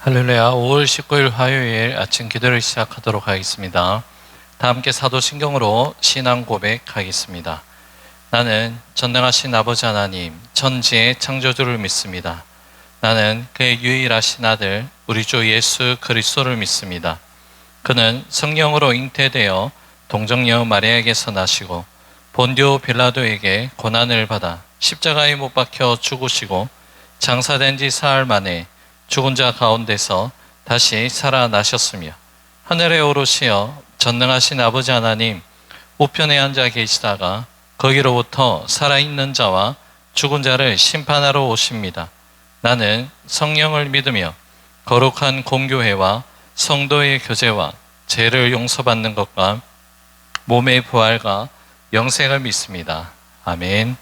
할렐루야. 5월 19일 화요일 아침 기도를 시작하도록 하겠습니다. 다 함께 사도신경으로 신앙 고백하겠습니다. 나는 전능하신 아버지 하나님, 천지의 창조주를 믿습니다. 나는 그의 유일하신 아들, 우리 주 예수 그리스도를 믿습니다. 그는 성령으로 잉태되어 동정녀 마리아에게서 나시고 본디오 빌라도에게 고난을 받아 십자가에 못 박혀 죽으시고 장사된 지 사흘 만에 죽은 자 가운데서 다시 살아나셨으며 하늘에 오르시어 전능하신 아버지 하나님 우편에 앉아 계시다가 거기로부터 살아있는 자와 죽은 자를 심판하러 오십니다. 나는 성령을 믿으며 거룩한 공교회와 성도의 교제와 죄를 용서받는 것과 몸의 부활과 영생을 믿습니다. 아멘.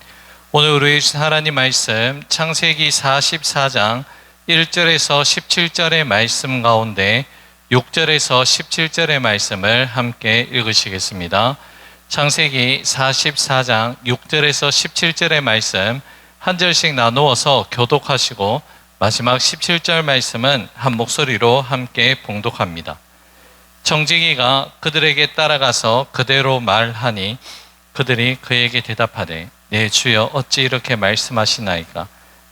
오늘 우리 하나님 말씀 창세기 44장 1절에서 17절의 말씀 가운데 6절에서 17절의 말씀을 함께 읽으시겠습니다. 창세기 44장 6절에서 17절의 말씀 한 절씩 나누어서 교독하시고 마지막 17절 말씀은 한 목소리로 함께 봉독합니다. 청지기가 그들에게 따라가서 그대로 말하니 그들이 그에게 대답하되 내 주여 어찌 이렇게 말씀하시나이까?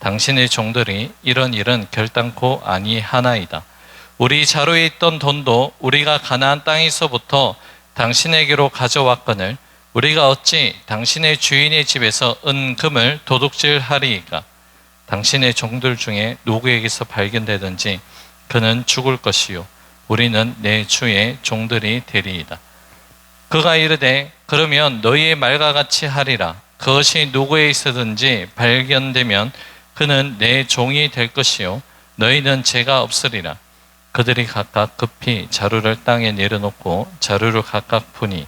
당신의 종들이 이런 일은 결단코 아니하나이다. 우리 자루에 있던 돈도 우리가 가나안 땅에서부터 당신에게로 가져왔거늘 우리가 어찌 당신의 주인의 집에서 은금을 도둑질하리이까? 당신의 종들 중에 누구에게서 발견되든지 그는 죽을 것이요 우리는 내 주의 종들이 되리이다. 그가 이르되 그러면 너희의 말과 같이 하리라. 그것이 누구에 있어든지 발견되면 그는 내 종이 될 것이요 너희는 죄가 없으리라. 그들이 각각 급히 자루를 땅에 내려놓고 자루를 각각 푸니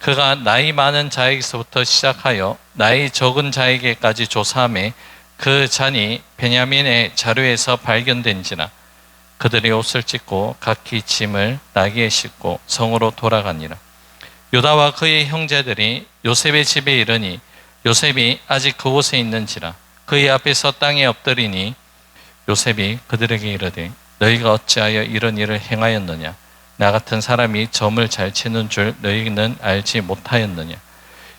그가 나이 많은 자에게서부터 시작하여 나이 적은 자에게까지 조사하매 그 잔이 베냐민의 자루에서 발견된지라. 그들이 옷을 찢고 각기 짐을 나귀에 싣고 성으로 돌아가니라. 유다와 그의 형제들이 요셉의 집에 이르니 요셉이 아직 그곳에 있는지라. 그의 앞에서 땅에 엎드리니 요셉이 그들에게 이르되 너희가 어찌하여 이런 일을 행하였느냐? 나 같은 사람이 점을 잘 치는 줄 너희는 알지 못하였느냐?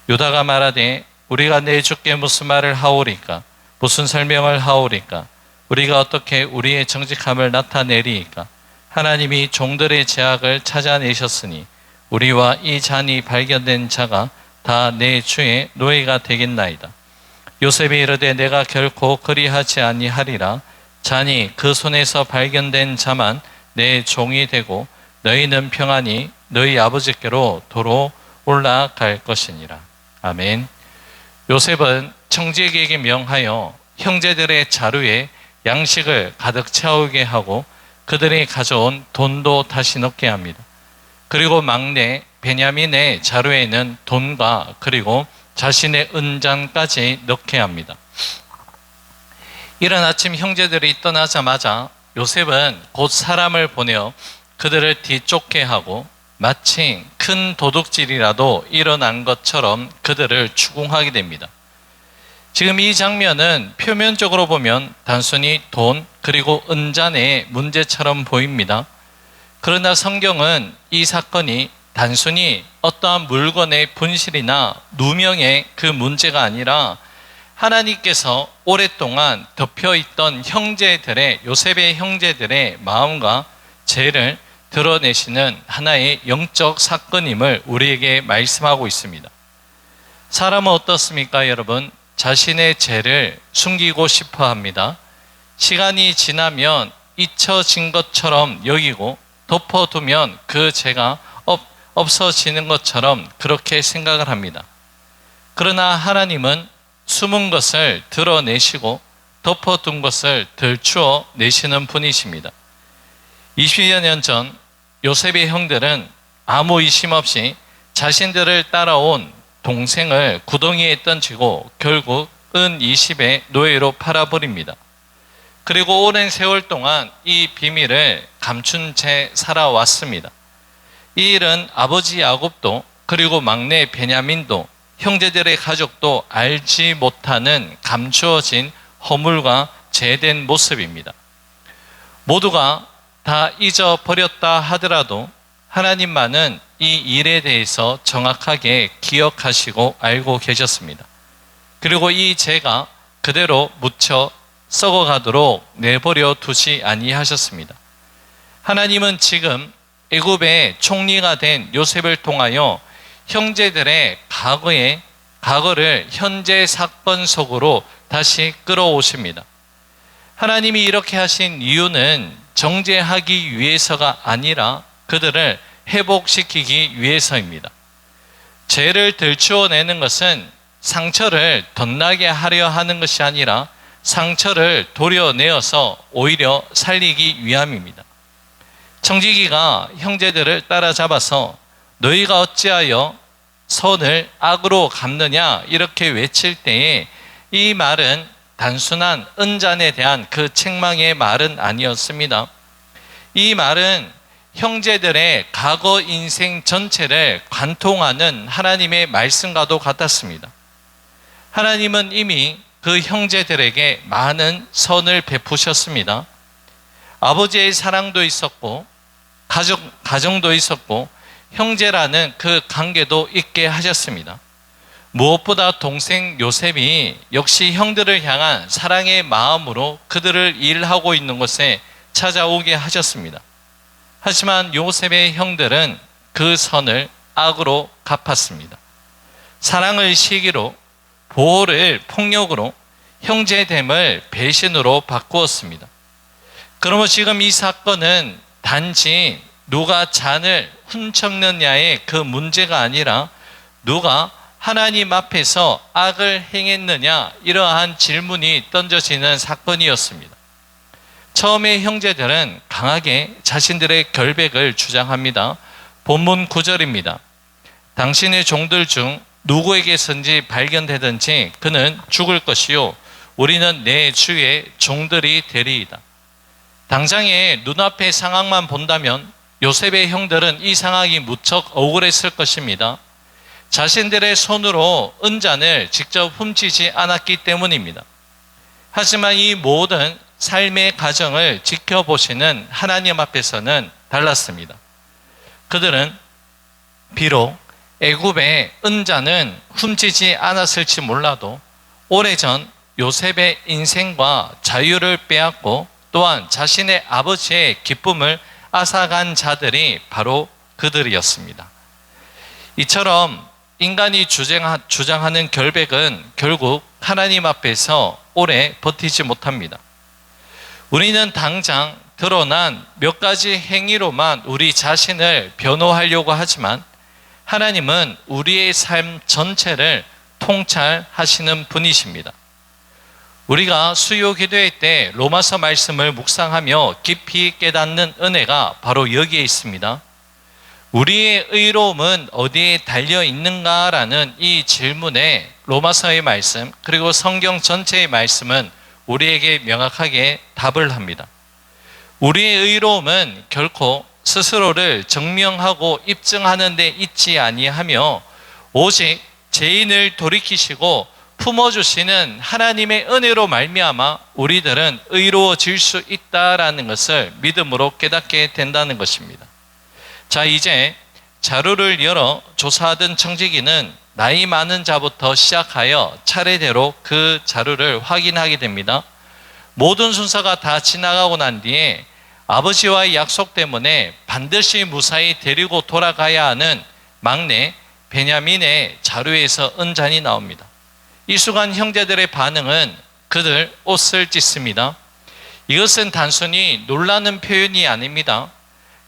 유다가 말하되 우리가 내 주께 무슨 말을 하오리까? 무슨 설명을 하오리까? 우리가 어떻게 우리의 정직함을 나타내리이까? 하나님이 종들의 죄악을 찾아내셨으니 우리와 이 잔이 발견된 자가 다 내 주의 노예가 되겠나이다. 요셉이 이르되 내가 결코 그리하지 아니하리라. 잔이 그 손에서 발견된 자만 내 종이 되고 너희는 평안히 너희 아버지께로 도로 올라갈 것이니라. 아멘. 요셉은 청지기에게 명하여 형제들의 자루에 양식을 가득 채우게 하고 그들이 가져온 돈도 다시 넣게 합니다. 그리고 막내 베냐민의 자루에는 돈과 그리고 자신의 은잔까지 넣게 합니다. 이른 아침 형제들이 떠나자마자 요셉은 곧 사람을 보내어 그들을 뒤쫓게 하고 마치 큰 도둑질이라도 일어난 것처럼 그들을 추궁하게 됩니다. 지금 이 장면은 표면적으로 보면 단순히 돈 그리고 은잔의 문제처럼 보입니다. 그러나 성경은 이 사건이 단순히 어떠한 물건의 분실이나 누명의 그 문제가 아니라 하나님께서 오랫동안 덮여있던 요셉의 형제들의 마음과 죄를 드러내시는 하나의 영적 사건임을 우리에게 말씀하고 있습니다. 사람은 어떻습니까, 여러분? 자신의 죄를 숨기고 싶어 합니다. 시간이 지나면 잊혀진 것처럼 여기고 덮어두면 그 죄가 없어지는 것처럼 그렇게 생각을 합니다. 그러나 하나님은 숨은 것을 드러내시고 덮어둔 것을 들추어 내시는 분이십니다. 20여 년 전 요셉의 형들은 아무 의심 없이 자신들을 따라온 동생을 구덩이에 던지고 결국 은 20의 노예로 팔아버립니다. 그리고 오랜 세월 동안 이 비밀을 감춘 채 살아왔습니다. 이 일은 아버지 야곱도 그리고 막내 베냐민도 형제들의 가족도 알지 못하는 감추어진 허물과 죄된 모습입니다. 모두가 다 잊어버렸다 하더라도 하나님만은 이 일에 대해서 정확하게 기억하시고 알고 계셨습니다. 그리고 이 죄가 그대로 묻혀 썩어가도록 내버려 두지 아니하셨습니다. 하나님은 지금 애굽의 총리가 된 요셉을 통하여 형제들의 과거를 현재 사건 속으로 다시 끌어오십니다. 하나님이 이렇게 하신 이유는 정죄하기 위해서가 아니라 그들을 회복시키기 위해서입니다. 죄를 들추어내는 것은 상처를 덧나게 하려 하는 것이 아니라 상처를 도려내어서 오히려 살리기 위함입니다. 청지기가 형제들을 따라잡아서 너희가 어찌하여 선을 악으로 갚느냐 이렇게 외칠 때에 이 말은 단순한 은잔에 대한 그 책망의 말은 아니었습니다. 이 말은 형제들의 과거 인생 전체를 관통하는 하나님의 말씀과도 같았습니다. 하나님은 이미 그 형제들에게 많은 선을 베푸셨습니다. 아버지의 사랑도 있었고 가정도 있었고 형제라는 그 관계도 있게 하셨습니다. 무엇보다 동생 요셉이 역시 형들을 향한 사랑의 마음으로 그들을 일하고 있는 곳에 찾아오게 하셨습니다. 하지만 요셉의 형들은 그 선을 악으로 갚았습니다. 사랑을 시기로, 보호를 폭력으로, 형제됨을 배신으로 바꾸었습니다. 그러면 지금 이 사건은 단지 누가 잔을 훔쳤느냐의 그 문제가 아니라 누가 하나님 앞에서 악을 행했느냐 이러한 질문이 던져지는 사건이었습니다. 처음에 형제들은 강하게 자신들의 결백을 주장합니다. 본문 9절입니다. 당신의 종들 중 누구에게선지 발견되든지 그는 죽을 것이요 우리는 내 주의 종들이 되리이다. 당장의 눈앞의 상황만 본다면 요셉의 형들은 이 상황이 무척 억울했을 것입니다. 자신들의 손으로 은잔을 직접 훔치지 않았기 때문입니다. 하지만 이 모든 삶의 과정을 지켜보시는 하나님 앞에서는 달랐습니다. 그들은 비록 애굽의 은잔은 훔치지 않았을지 몰라도 오래전 요셉의 인생과 자유를 빼앗고 또한 자신의 아버지의 기쁨을 앗아간 자들이 바로 그들이었습니다. 이처럼 인간이 주장하는 결백은 결국 하나님 앞에서 오래 버티지 못합니다. 우리는 당장 드러난 몇 가지 행위로만 우리 자신을 변호하려고 하지만 하나님은 우리의 삶 전체를 통찰하시는 분이십니다. 우리가 수요 기도회 때 로마서 말씀을 묵상하며 깊이 깨닫는 은혜가 바로 여기에 있습니다. 우리의 의로움은 어디에 달려 있는가라는 이 질문에 로마서의 말씀 그리고 성경 전체의 말씀은 우리에게 명확하게 답을 합니다. 우리의 의로움은 결코 스스로를 증명하고 입증하는 데 있지 아니하며 오직 죄인을 돌이키시고 품어주시는 하나님의 은혜로 말미암아 우리들은 의로워질 수 있다라는 것을 믿음으로 깨닫게 된다는 것입니다. 자, 이제 자료를 열어 조사하던 청지기는 나이 많은 자부터 시작하여 차례대로 그 자료를 확인하게 됩니다. 모든 순서가 다 지나가고 난 뒤에 아버지와의 약속 때문에 반드시 무사히 데리고 돌아가야 하는 막내 베냐민의 자료에서 은잔이 나옵니다. 이 순간 형제들의 반응은 그들 옷을 찢습니다. 이것은 단순히 놀라는 표현이 아닙니다.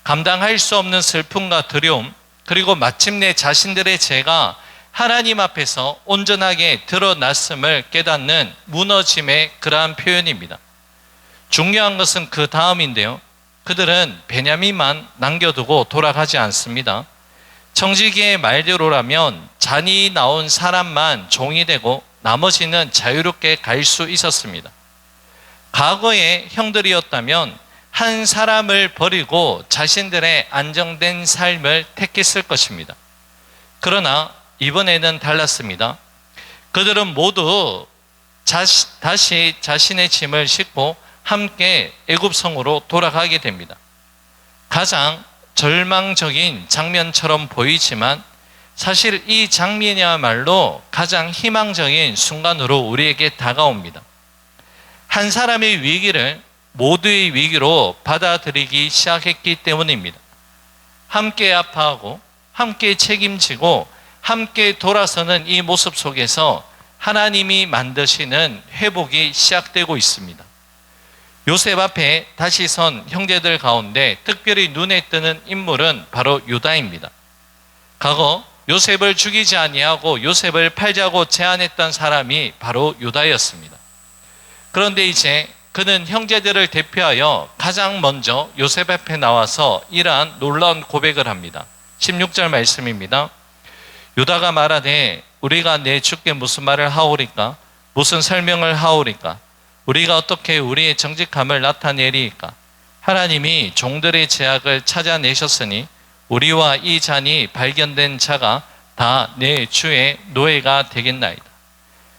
감당할 수 없는 슬픔과 두려움, 그리고 마침내 자신들의 죄가 하나님 앞에서 온전하게 드러났음을 깨닫는 무너짐의 그러한 표현입니다. 중요한 것은 그 다음인데요. 그들은 베냐민만 남겨두고 돌아가지 않습니다. 청지기의 말대로라면 잔이 나온 사람만 종이 되고 나머지는 자유롭게 갈 수 있었습니다. 과거의 형들이었다면 한 사람을 버리고 자신들의 안정된 삶을 택했을 것입니다. 그러나 이번에는 달랐습니다. 그들은 모두 다시 자신의 짐을 싣고 함께 애굽성으로 돌아가게 됩니다. 가장 절망적인 장면처럼 보이지만 사실 이 장면이야말로 가장 희망적인 순간으로 우리에게 다가옵니다. 한 사람의 위기를 모두의 위기로 받아들이기 시작했기 때문입니다. 함께 아파하고 함께 책임지고 함께 돌아서는 이 모습 속에서 하나님이 만드시는 회복이 시작되고 있습니다. 요셉 앞에 다시 선 형제들 가운데 특별히 눈에 뜨는 인물은 바로 유다입니다. 과거 요셉을 죽이지 아니하고 요셉을 팔자고 제안했던 사람이 바로 유다였습니다. 그런데 이제 그는 형제들을 대표하여 가장 먼저 요셉 앞에 나와서 이러한 놀라운 고백을 합니다. 16절 말씀입니다. 유다가 말하되 우리가 내 주께 무슨 말을 하오리까? 무슨 설명을 하오리까? 우리가 어떻게 우리의 정직함을 나타내리이까? 하나님이 종들의 제약을 찾아내셨으니 우리와 이 잔이 발견된 자가 다 내 주의 노예가 되겠나이다.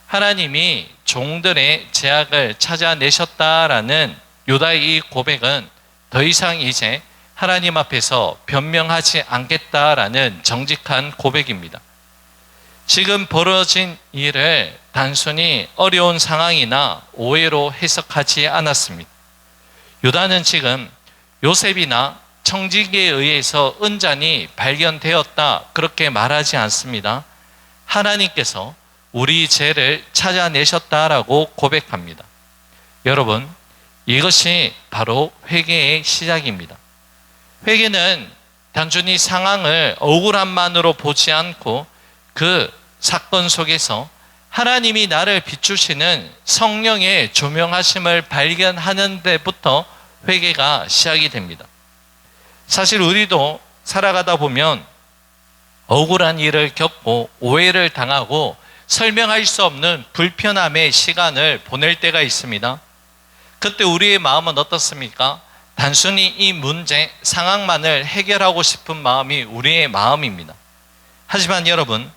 하나님이 종들의 제약을 찾아내셨다라는 유다의 이 고백은 더 이상 이제 하나님 앞에서 변명하지 않겠다라는 정직한 고백입니다. 지금 벌어진 일을 단순히 어려운 상황이나 오해로 해석하지 않았습니다. 유다는 지금 요셉이나 청지기에 의해서 은잔이 발견되었다 그렇게 말하지 않습니다. 하나님께서 우리 죄를 찾아내셨다라고 고백합니다. 여러분, 이것이 바로 회개의 시작입니다. 회개는 단순히 상황을 억울함만으로 보지 않고 그 사건 속에서 하나님이 나를 비추시는 성령의 조명하심을 발견하는 데부터 회개가 시작이 됩니다. 사실 우리도 살아가다 보면 억울한 일을 겪고 오해를 당하고 설명할 수 없는 불편함의 시간을 보낼 때가 있습니다. 그때 우리의 마음은 어떻습니까? 단순히 이 문제, 상황만을 해결하고 싶은 마음이 우리의 마음입니다. 하지만 여러분,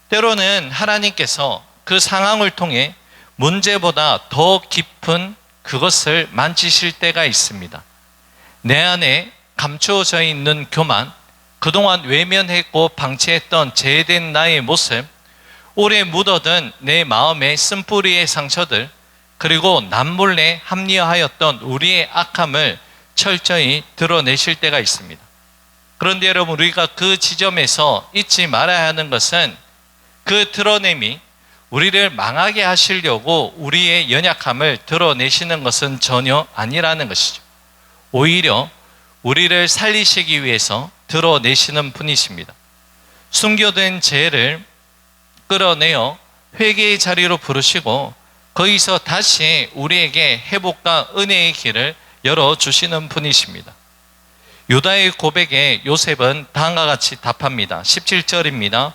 때로는 하나님께서 그 상황을 통해 문제보다 더 깊은 그것을 만지실 때가 있습니다. 내 안에 감추어져 있는 교만, 그동안 외면했고 방치했던 죄된 나의 모습, 오래 묻어든 내 마음의 쓴뿌리의 상처들, 그리고 남몰래 합리화하였던 우리의 악함을 철저히 드러내실 때가 있습니다. 그런데 여러분, 우리가 그 지점에서 잊지 말아야 하는 것은 그 드러냄이 우리를 망하게 하시려고 우리의 연약함을 드러내시는 것은 전혀 아니라는 것이죠. 오히려 우리를 살리시기 위해서 드러내시는 분이십니다. 숨겨둔 죄를 끌어내어 회개의 자리로 부르시고 거기서 다시 우리에게 회복과 은혜의 길을 열어주시는 분이십니다. 유다의 고백에 요셉은 다음과 같이 답합니다. 17절입니다.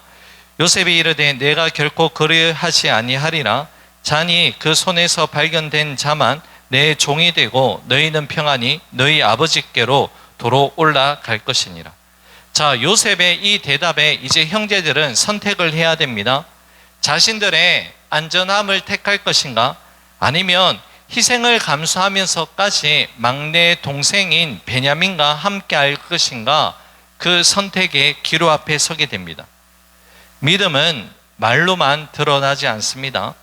요셉이 이르되 내가 결코 그리하지 아니하리라. 잔이 그 손에서 발견된 자만 내 종이 되고 너희는 평안히 너희 아버지께로 도로 올라갈 것이니라. 자, 요셉의 이 대답에 이제 형제들은 선택을 해야 됩니다. 자신들의 안전함을 택할 것인가? 아니면 희생을 감수하면서까지 막내 동생인 베냐민과 함께 할 것인가? 그 선택의 기로 앞에 서게 됩니다. 믿음은 말로만 드러나지 않습니다.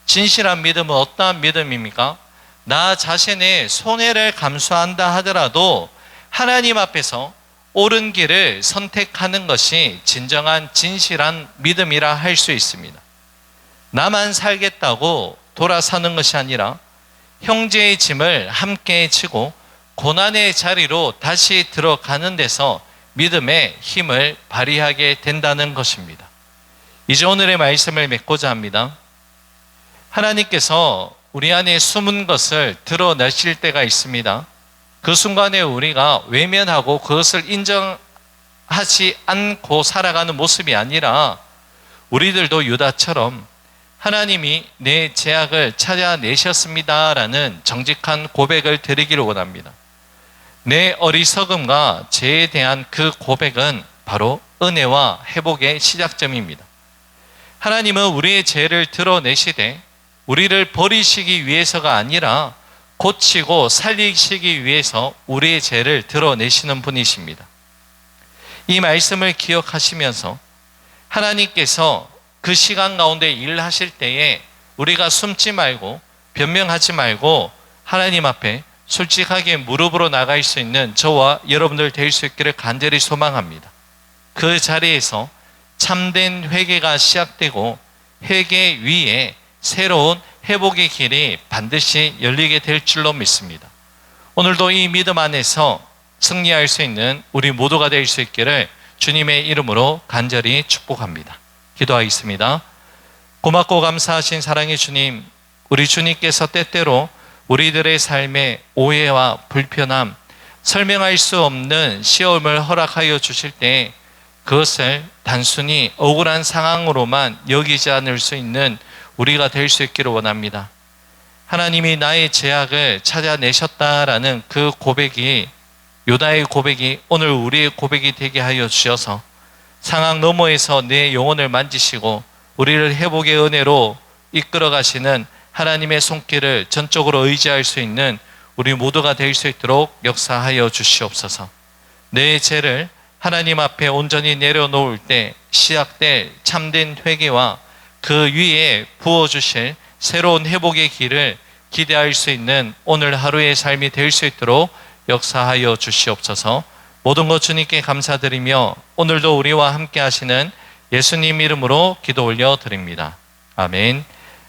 진실한 믿음은 어떠한 믿음입니까? 나 자신의 손해를 감수한다 하더라도 하나님 앞에서 옳은 길을 선택하는 것이 진정한 진실한 믿음이라 할 수 있습니다. 나만 살겠다고 돌아서는 것이 아니라 형제의 짐을 함께 지고 고난의 자리로 다시 들어가는 데서 믿음의 힘을 발휘하게 된다는 것입니다. 이제 오늘의 말씀을 맺고자 합니다. 하나님께서 우리 안에 숨은 것을 드러내실 때가 있습니다. 그 순간에 우리가 외면하고 그것을 인정하지 않고 살아가는 모습이 아니라 우리들도 유다처럼 하나님이 내 죄악을 찾아내셨습니다라는 정직한 고백을 드리기를 원합니다. 내 어리석음과 죄에 대한 그 고백은 바로 은혜와 회복의 시작점입니다. 하나님은 우리의 죄를 드러내시되 우리를 버리시기 위해서가 아니라 고치고 살리시기 위해서 우리의 죄를 드러내시는 분이십니다. 이 말씀을 기억하시면서 하나님께서 그 시간 가운데 일하실 때에 우리가 숨지 말고 변명하지 말고 하나님 앞에 솔직하게 무릎으로 나갈 수 있는 저와 여러분들 될 수 있기를 간절히 소망합니다. 그 자리에서 참된 회개가 시작되고 회개 위에 새로운 회복의 길이 반드시 열리게 될 줄로 믿습니다. 오늘도 이 믿음 안에서 승리할 수 있는 우리 모두가 될 수 있기를 주님의 이름으로 간절히 축복합니다. 기도하겠습니다. 고맙고 감사하신 사랑의 주님, 우리 주님께서 때때로 우리들의 삶에 오해와 불편함, 설명할 수 없는 시험을 허락하여 주실 때 그것을 단순히 억울한 상황으로만 여기지 않을 수 있는 우리가 될 수 있기를 원합니다. 하나님이 나의 죄악을 찾아내셨다라는 그 고백이, 요나의 고백이 오늘 우리의 고백이 되게 하여 주셔서 상황 너머에서 내 영혼을 만지시고 우리를 회복의 은혜로 이끌어 가시는 하나님의 손길을 전적으로 의지할 수 있는 우리 모두가 될 수 있도록 역사하여 주시옵소서. 내 죄를 하나님 앞에 온전히 내려놓을 때 시작될 참된 회개와 그 위에 부어주실 새로운 회복의 길을 기대할 수 있는 오늘 하루의 삶이 될 수 있도록 역사하여 주시옵소서. 모든 것 주님께 감사드리며 오늘도 우리와 함께 하시는 예수님 이름으로 기도 올려드립니다. 아멘.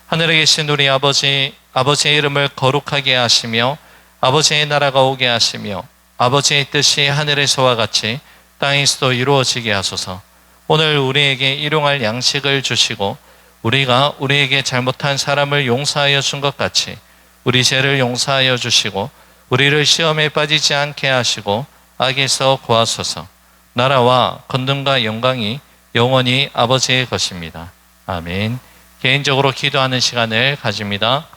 하늘에 계신 우리 아버지, 아버지의 이름을 거룩하게 하시며 아버지의 나라가 오게 하시며 아버지의 뜻이 하늘에서와 같이 땅에서도 이루어지게 하소서. 오늘 우리에게 일용할 양식을 주시고 우리가 우리에게 잘못한 사람을 용서하여 준 것 같이 우리 죄를 용서하여 주시고 우리를 시험에 빠지지 않게 하시고 악에서 구하소서. 나라와 권능과 영광이 영원히 아버지의 것입니다. 아멘. 개인적으로 기도하는 시간을 가집니다.